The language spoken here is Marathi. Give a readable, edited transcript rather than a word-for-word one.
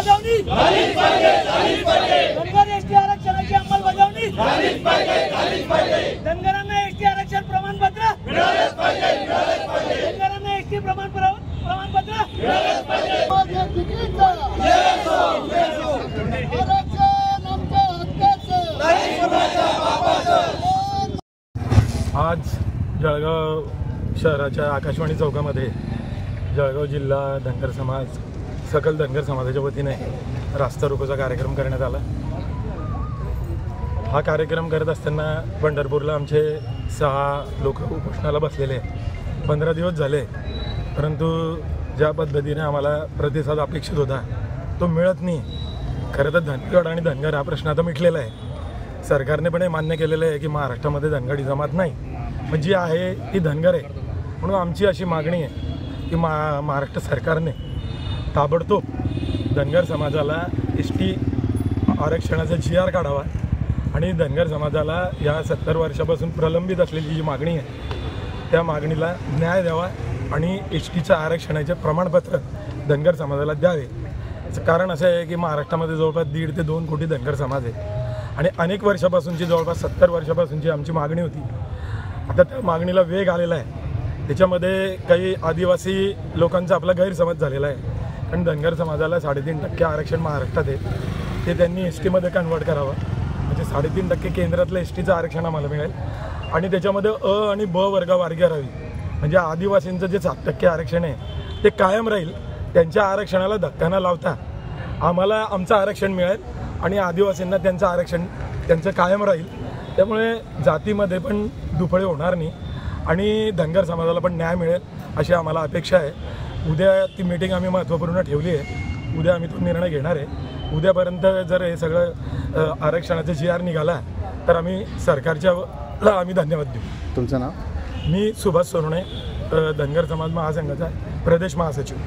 अंमलबजावणी धनगर एसटी आरक्षणाची अंमलबजावणी धनगरांना एसटी आरक्षण प्रमाणपत्र धनगरांना एसटी प्रमाणपत्र आज जळगाव शहराच्या आकाशवाणी चौकामध्ये जळगाव जिल्हा धनगर समाज सकल धनगर समाजाच्या वतीने रास्ता रोकोचा कार्यक्रम करण्यात आला। हा कार्यक्रम करत असताना पंढरपूरला आमचे 6 लोक उपोषणाला बसलेले 15 दिवस झाले, परंतु ज्या पद्धतीने आम्हाला प्रतिसाद अपेक्षित होता तो मिळत नाही। खरं तर धनगड आणि धनगर हा प्रश्न आता मिटलेला आहे। सरकारने पण हे मान्य केलेलं आहे की महाराष्ट्रामध्ये धनगडी जमात नाही, पण जी आहे ती धनगर आहे। म्हणून आमची अशी मागणी आहे की महाराष्ट्र सरकारने ताबडतोब धनगर समाजाला एसटी आरक्षणाचा GR काढावा आणि धनगर समाजाला या 70 वर्षापासून प्रलंबित असलेली जी मागणी आहे त्या मागणीला न्याय द्यावा आणि एसटीच्या आरक्षणाचे प्रमाणपत्र धनगर समाजाला द्यावे। कारण असं आहे की महाराष्ट्रामध्ये जवळपास 1.5 ते 2 कोटी धनगर समाज आहे आणि अनेक वर्षापासूनची जवळपास 70 वर्षापासूनची आमची मागणी होती। आता त्या मागणीला वेग आलेला आहे। त्याच्यामध्ये काही आदिवासी लोकांचा आपला गैरसमज झालेला आहे, कारण धनगर समाजाला 3.5% आरक्षण महाराष्ट्रात आहे, ते त्यांनी एसटीमध्ये कन्वर्ट करावं, म्हणजे 3.5% केंद्रातलं एसटीचं आरक्षण आम्हाला मिळेल आणि त्याच्यामध्ये अ आणि ब वर्गवारी करावी, म्हणजे आदिवासींचं जे 7% आरक्षण आहे ते कायम राहील। त्यांच्या आरक्षणाला धक्का न लावता आम्हाला आमचं आरक्षण मिळेल आणि आदिवासींना त्यांचं आरक्षण त्यांचं कायम राहील। त्यामुळे जातीमध्ये पण दुफळे होणार नाही आणि धनगर समाजाला पण न्याय मिळेल अशी आम्हाला अपेक्षा आहे। उद्या ती मीटिंग आम्ही महत्त्वपूर्ण ठेवली आहे, उद्या आम्ही तो निर्णय घेणार आहे। उद्यापर्यंत जर हे सगळं आरक्षणाचा GR निघाला तर आम्ही सरकारच्या आम्ही धन्यवाद देऊ। तुमचं नाव? मी सुभाष सोनवणे, धनगर समाज महासंघाचा प्रदेश महासचिव।